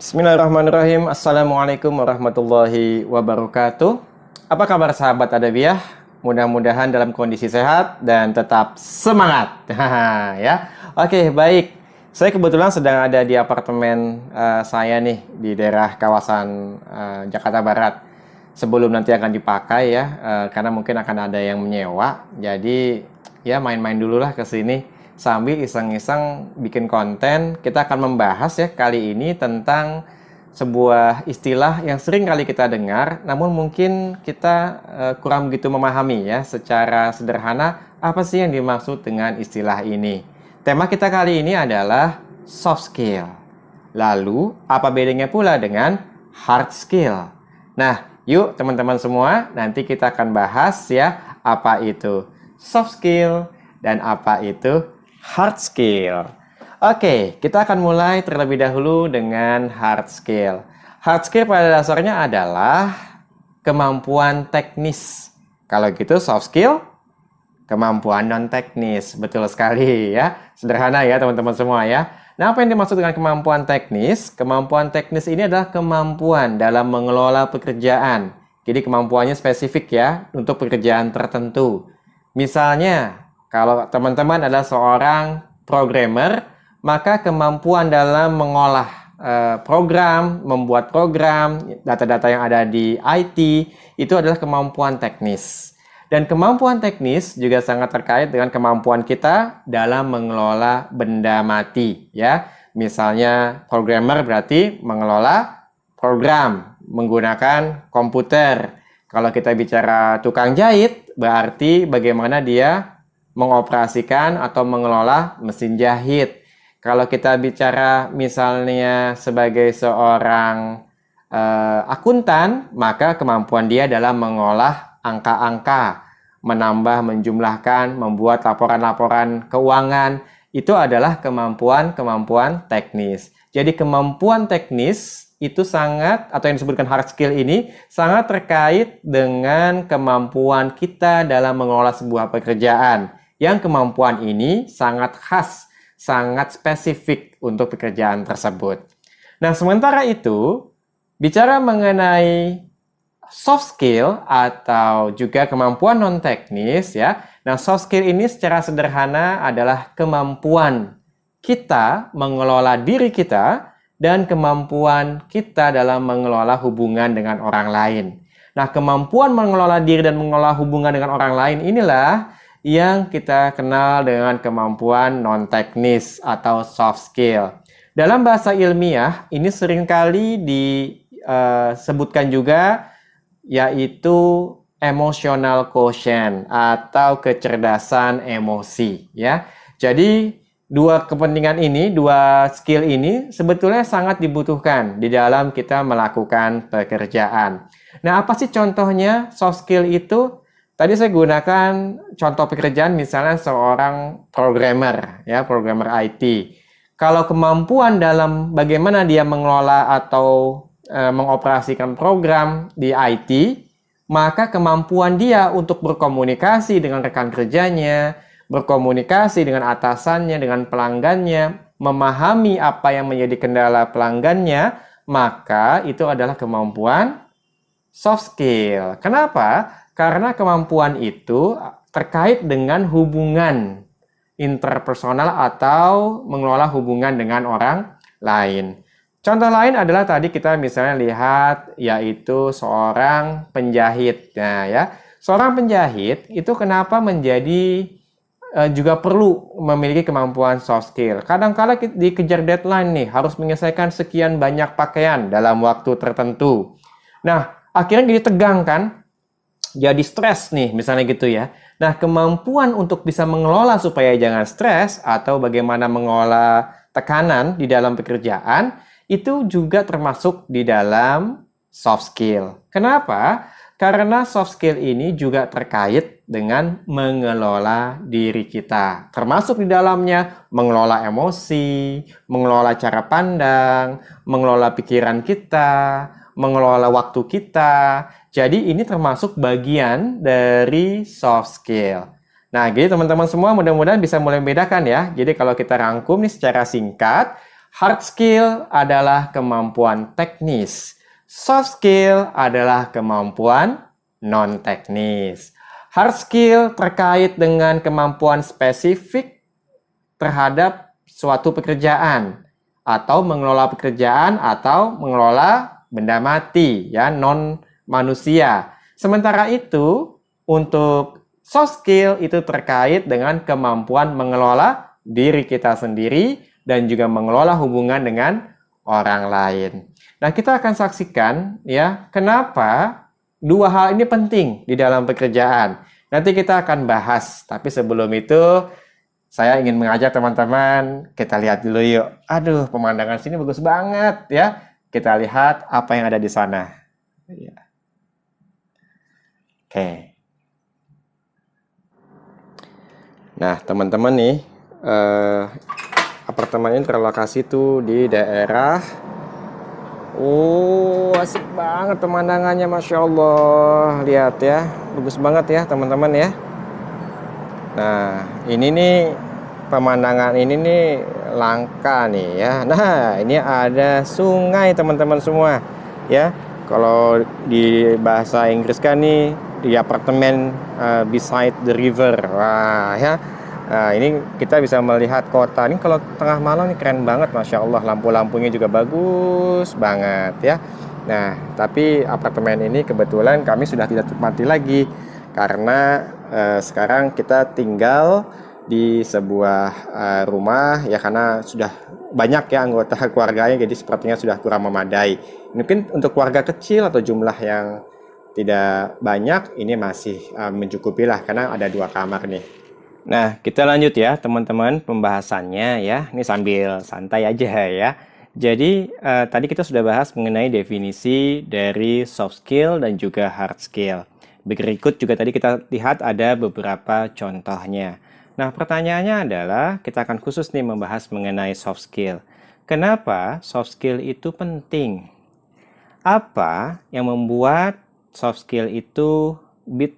Bismillahirrahmanirrahim. Assalamualaikum warahmatullahi wabarakatuh. Apa kabar sahabat Adabiah? Mudah-mudahan dalam kondisi sehat dan tetap semangat. Ya, oke, baik. Saya kebetulan sedang ada di apartemen saya nih di daerah kawasan Jakarta Barat. Sebelum nanti akan dipakai ya, karena mungkin akan ada yang menyewa. Jadi ya main-main dulu lah ke sini. Sambil iseng-iseng bikin konten, kita akan membahas ya kali ini tentang sebuah istilah yang sering kali kita dengar, namun mungkin kita kurang begitu memahami ya secara sederhana apa sih yang dimaksud dengan istilah ini. Tema kita kali ini adalah soft skill. Lalu, apa bedanya pula dengan hard skill? Nah, yuk teman-teman semua, nanti kita akan bahas ya apa itu soft skill dan apa itu hard skill. Oke, kita akan mulai terlebih dahulu dengan hard skill. Hard skill pada dasarnya adalah kemampuan teknis. Kalau gitu soft skill, kemampuan non teknis. Betul sekali ya. Sederhana ya teman-teman semua ya. Nah, apa yang dimaksud dengan kemampuan teknis? Kemampuan teknis ini adalah kemampuan dalam mengelola pekerjaan. Jadi kemampuannya spesifik ya untuk pekerjaan tertentu. Misalnya, kalau teman-teman adalah seorang programmer, maka kemampuan dalam mengolah program, membuat program, data-data yang ada di IT, itu adalah kemampuan teknis. Dan kemampuan teknis juga sangat terkait dengan kemampuan kita dalam mengelola benda mati. Ya, misalnya programmer berarti mengelola program menggunakan komputer. Kalau kita bicara tukang jahit, berarti bagaimana dia mengoperasikan atau mengelola mesin jahit. Kalau kita bicara misalnya sebagai seorang akuntan, maka kemampuan dia dalam mengolah angka-angka, menambah, menjumlahkan, membuat laporan-laporan keuangan, itu adalah kemampuan-kemampuan teknis. Jadi kemampuan teknis itu sangat, atau yang disebutkan hard skill ini, sangat terkait dengan kemampuan kita dalam mengelola sebuah pekerjaan. Yang kemampuan ini sangat khas, sangat spesifik untuk pekerjaan tersebut. Nah, sementara itu, bicara mengenai soft skill atau juga kemampuan non-teknis ya. Nah, soft skill ini secara sederhana adalah kemampuan kita mengelola diri kita dan kemampuan kita dalam mengelola hubungan dengan orang lain. Nah, kemampuan mengelola diri dan mengelola hubungan dengan orang lain inilah yang kita kenal dengan kemampuan non-teknis atau soft skill. Dalam bahasa ilmiah, ini seringkali disebutkan juga yaitu emotional quotient atau kecerdasan emosi. Ya. Jadi, dua kepentingan ini, dua skill ini sebetulnya sangat dibutuhkan di dalam kita melakukan pekerjaan. Nah, apa sih contohnya soft skill itu? Tadi saya gunakan contoh pekerjaan misalnya seorang programmer, ya, programmer IT. Kalau kemampuan dalam bagaimana dia mengelola atau mengoperasikan program di IT, maka kemampuan dia untuk berkomunikasi dengan rekan kerjanya, berkomunikasi dengan atasannya, dengan pelanggannya, memahami apa yang menjadi kendala pelanggannya, maka itu adalah kemampuan soft skill. Kenapa? Karena kemampuan itu terkait dengan hubungan interpersonal atau mengelola hubungan dengan orang lain. Contoh lain adalah tadi kita misalnya lihat yaitu seorang penjahit. Nah, ya, seorang penjahit itu kenapa menjadi juga perlu memiliki kemampuan soft skill. Kadang-kala dikejar deadline nih, harus menyelesaikan sekian banyak pakaian dalam waktu tertentu. Nah, akhirnya jadi tegang kan? Jadi stres nih, misalnya gitu ya. Nah, kemampuan untuk bisa mengelola supaya jangan stres atau bagaimana mengelola tekanan di dalam pekerjaan, itu juga termasuk di dalam soft skill. Kenapa? Karena soft skill ini juga terkait dengan mengelola diri kita. Termasuk di dalamnya mengelola emosi, mengelola cara pandang, mengelola pikiran kita, mengelola waktu kita. Jadi ini termasuk bagian dari soft skill. Nah, jadi teman-teman semua mudah-mudahan bisa mulai membedakan ya. Jadi kalau kita rangkum nih secara singkat, Hard skill adalah kemampuan teknis. Soft skill adalah kemampuan non-teknis. Hard skill terkait dengan kemampuan spesifik terhadap suatu pekerjaan atau mengelola pekerjaan atau mengelola benda mati ya, non manusia. Sementara itu untuk soft skill itu terkait dengan kemampuan mengelola diri kita sendiri dan juga mengelola hubungan dengan orang lain. Nah, kita akan saksikan ya kenapa dua hal ini penting di dalam pekerjaan. Nanti kita akan bahas, tapi sebelum itu saya ingin mengajak teman-teman, kita lihat dulu yuk. Aduh, pemandangan sini bagus banget ya. Kita lihat apa yang ada di sana. Ya. Oke. Nah, teman-teman nih, apartemen ini terlokasi tuh di daerah. Oh, asik banget pemandangannya, Masya Allah. Lihat ya, bagus banget ya teman-teman ya. Nah, ini nih pemandangan ini nih langka nih ya. Nah, ini ada sungai teman-teman semua ya. Kalau di bahasa Inggris kan nih di apartemen beside the river. Wah ya. Nah, ini kita bisa melihat kota. Ini kalau tengah malam nih keren banget, Masya Allah. Lampu-lampunya juga bagus banget ya. Nah, tapi apartemen ini kebetulan kami sudah tidak tempati lagi karena sekarang kita tinggal di sebuah rumah ya, karena sudah banyak ya anggota keluarganya, jadi sepertinya sudah kurang memadai. Mungkin untuk keluarga kecil atau jumlah yang tidak banyak ini masih mencukupi lah karena ada 2 kamar nih. Nah, kita lanjut ya teman-teman pembahasannya ya. Ini sambil santai aja ya. Jadi tadi kita sudah bahas mengenai definisi dari soft skill dan juga hard skill. Berikut juga tadi kita lihat ada beberapa contohnya. Nah, pertanyaannya adalah kita akan khusus nih membahas mengenai soft skill. Kenapa soft skill itu penting? Apa yang membuat soft skill itu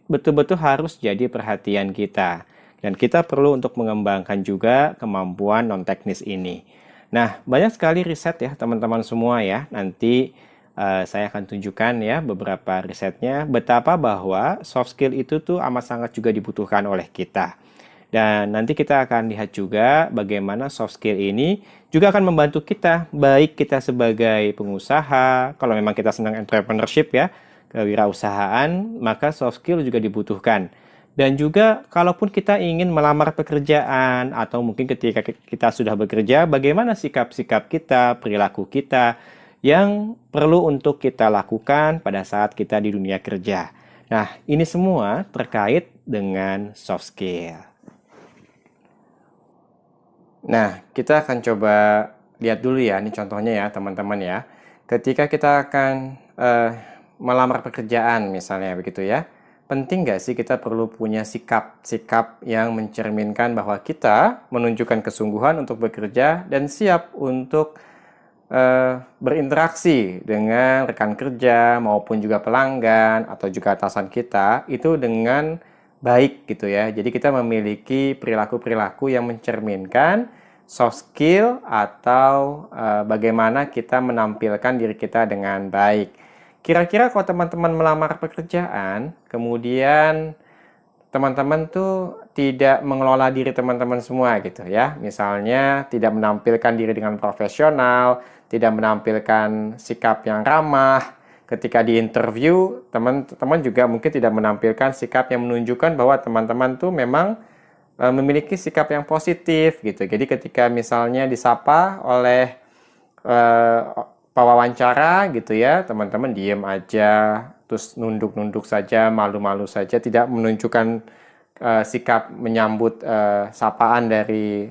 betul-betul harus jadi perhatian kita? Dan kita perlu untuk mengembangkan juga kemampuan non-teknis ini. Nah, banyak sekali riset ya teman-teman semua ya. Nanti saya akan tunjukkan ya beberapa risetnya betapa bahwa soft skill itu tuh amat sangat juga dibutuhkan oleh kita. Dan nanti kita akan lihat juga bagaimana soft skill ini juga akan membantu kita, baik kita sebagai pengusaha, kalau memang kita senang entrepreneurship ya, kewirausahaan, maka soft skill juga dibutuhkan. Dan juga kalaupun kita ingin melamar pekerjaan atau mungkin ketika kita sudah bekerja, bagaimana sikap-sikap kita, perilaku kita yang perlu untuk kita lakukan pada saat kita di dunia kerja. Nah, ini semua terkait dengan soft skill. Nah, kita akan coba lihat dulu ya, ini contohnya ya teman-teman ya. Ketika kita akan melamar pekerjaan misalnya begitu ya, penting nggak sih kita perlu punya sikap yang mencerminkan bahwa kita menunjukkan kesungguhan untuk bekerja dan siap untuk berinteraksi dengan rekan kerja maupun juga pelanggan atau juga atasan kita itu dengan baik gitu ya. Jadi kita memiliki perilaku-perilaku yang mencerminkan soft skill atau bagaimana kita menampilkan diri kita dengan baik. Kira-kira kalau teman-teman melamar pekerjaan, kemudian teman-teman tuh tidak mengelola diri teman-teman semua gitu ya. Misalnya tidak menampilkan diri dengan profesional, tidak menampilkan sikap yang ramah. Ketika di interview, teman-teman juga mungkin tidak menampilkan sikap yang menunjukkan bahwa teman-teman tuh memang memiliki sikap yang positif gitu. Jadi ketika misalnya disapa oleh pewawancara gitu ya, teman-teman diem aja, terus nunduk-nunduk saja, malu-malu saja, tidak menunjukkan sikap menyambut sapaan dari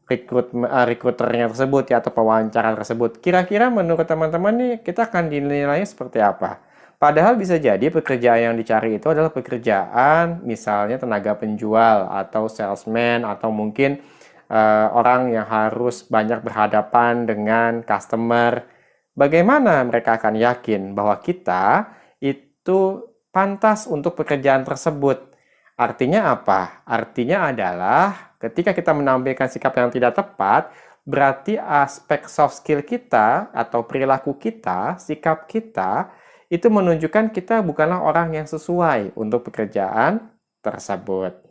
rekruternya tersebut ya, atau pewawancara tersebut. Kira-kira menurut teman-teman nih kita akan dinilai seperti apa? Padahal bisa jadi pekerjaan yang dicari itu adalah pekerjaan misalnya tenaga penjual atau salesman atau mungkin orang yang harus banyak berhadapan dengan customer. Bagaimana mereka akan yakin bahwa kita itu pantas untuk pekerjaan tersebut? Artinya apa? Artinya adalah ketika kita menampilkan sikap yang tidak tepat, berarti aspek soft skill kita atau perilaku kita, sikap kita, itu menunjukkan kita bukanlah orang yang sesuai untuk pekerjaan tersebut.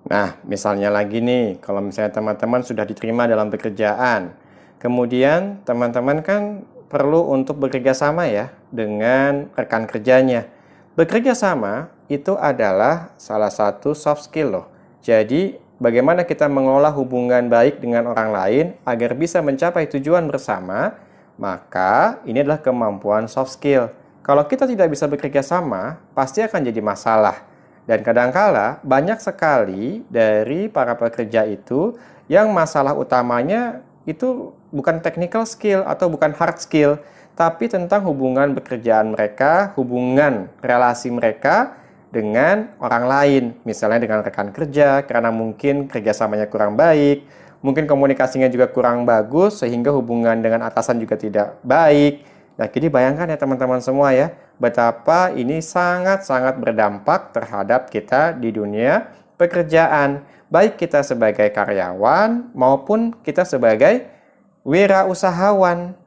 Nah, misalnya lagi nih, kalau misalnya teman-teman sudah diterima dalam pekerjaan, kemudian teman-teman kan perlu untuk bekerja sama ya dengan rekan kerjanya. Bekerja sama itu adalah salah satu soft skill loh. Jadi, bagaimana kita mengelola hubungan baik dengan orang lain agar bisa mencapai tujuan bersama, maka ini adalah kemampuan soft skill. Kalau kita tidak bisa bekerja sama, pasti akan jadi masalah. Dan kadangkala banyak sekali dari para pekerja itu yang masalah utamanya itu bukan technical skill atau bukan hard skill, tapi tentang hubungan pekerjaan mereka, hubungan relasi mereka dengan orang lain. Misalnya dengan rekan kerja, karena mungkin kerjasamanya kurang baik, mungkin komunikasinya juga kurang bagus, sehingga hubungan dengan atasan juga tidak baik. Nah, jadi bayangkan ya teman-teman semua ya, betapa ini sangat-sangat berdampak terhadap kita di dunia pekerjaan. Baik kita sebagai karyawan maupun kita sebagai wirausahawan.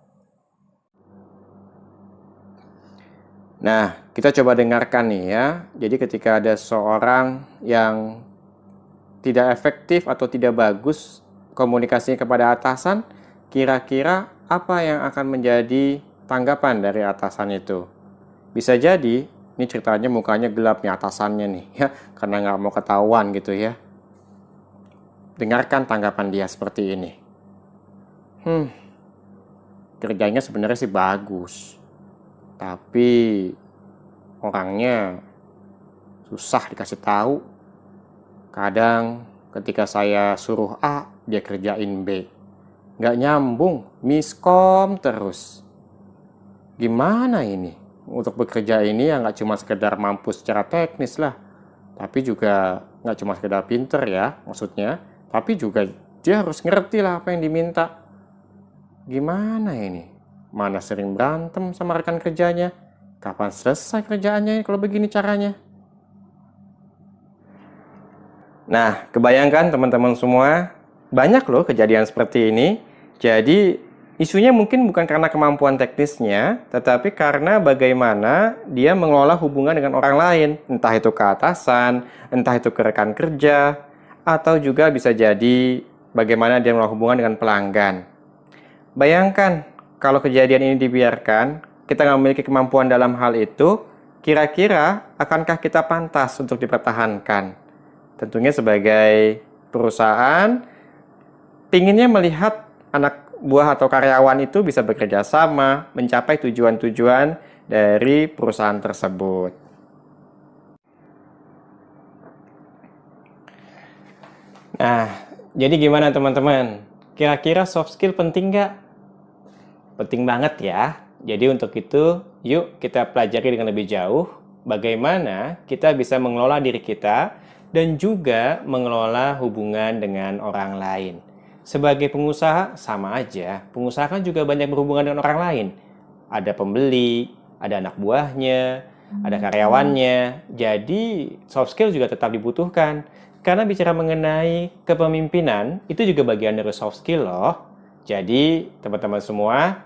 Nah, kita coba dengarkan nih ya. Jadi ketika ada seorang yang tidak efektif atau tidak bagus komunikasinya kepada atasan, kira-kira apa yang akan menjadi tanggapan dari atasan itu? Bisa jadi, ini ceritanya mukanya gelap nih atasannya nih, ya, karena nggak mau ketahuan gitu ya. Dengarkan tanggapan dia seperti ini. Kerjanya sebenarnya sih bagus, tapi orangnya susah dikasih tahu. Kadang ketika saya suruh A, dia kerjain B. Nggak nyambung, miskom terus. Gimana ini? Untuk bekerja ini ya nggak cuma sekedar mampu secara teknis lah, tapi juga nggak cuma sekedar pinter ya maksudnya, tapi juga dia harus ngerti lah apa yang diminta. Gimana ini? Mana sering berantem sama rekan kerjanya? Kapan selesai kerjaannya kalau begini caranya? Nah, kebayangkan teman-teman semua, banyak loh kejadian seperti ini. Jadi, isunya mungkin bukan karena kemampuan teknisnya, tetapi karena bagaimana dia mengelola hubungan dengan orang lain. Entah itu ke atasan, entah itu ke rekan kerja, atau juga bisa jadi bagaimana dia mengelola hubungan dengan pelanggan. Bayangkan, kalau kejadian ini dibiarkan, kita nggak memiliki kemampuan dalam hal itu, kira-kira akankah kita pantas untuk dipertahankan? Tentunya sebagai perusahaan, pinginnya melihat anak buah atau karyawan itu bisa bekerja sama, mencapai tujuan-tujuan dari perusahaan tersebut. Nah, jadi gimana teman-teman? Kira-kira soft skill penting nggak? Penting banget ya. Jadi untuk itu, yuk kita pelajari dengan lebih jauh bagaimana kita bisa mengelola diri kita dan juga mengelola hubungan dengan orang lain. Sebagai pengusaha, sama aja. Pengusaha kan juga banyak berhubungan dengan orang lain. Ada pembeli, ada anak buahnya, ada karyawannya. Jadi, soft skill juga tetap dibutuhkan. Karena bicara mengenai kepemimpinan, itu juga bagian dari soft skill loh. Jadi, teman-teman semua,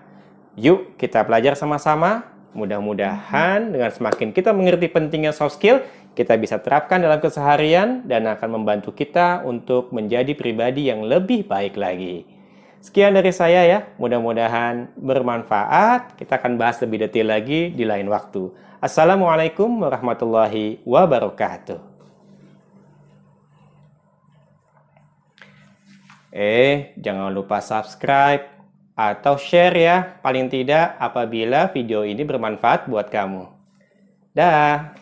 yuk kita belajar sama-sama. Mudah-mudahan dengan semakin kita mengerti pentingnya soft skill, kita bisa terapkan dalam keseharian dan akan membantu kita untuk menjadi pribadi yang lebih baik lagi. Sekian dari saya ya, mudah-mudahan bermanfaat. Kita akan bahas lebih detail lagi di lain waktu. Assalamualaikum warahmatullahi wabarakatuh. Jangan lupa subscribe atau share ya, paling tidak apabila video ini bermanfaat buat kamu. Dah.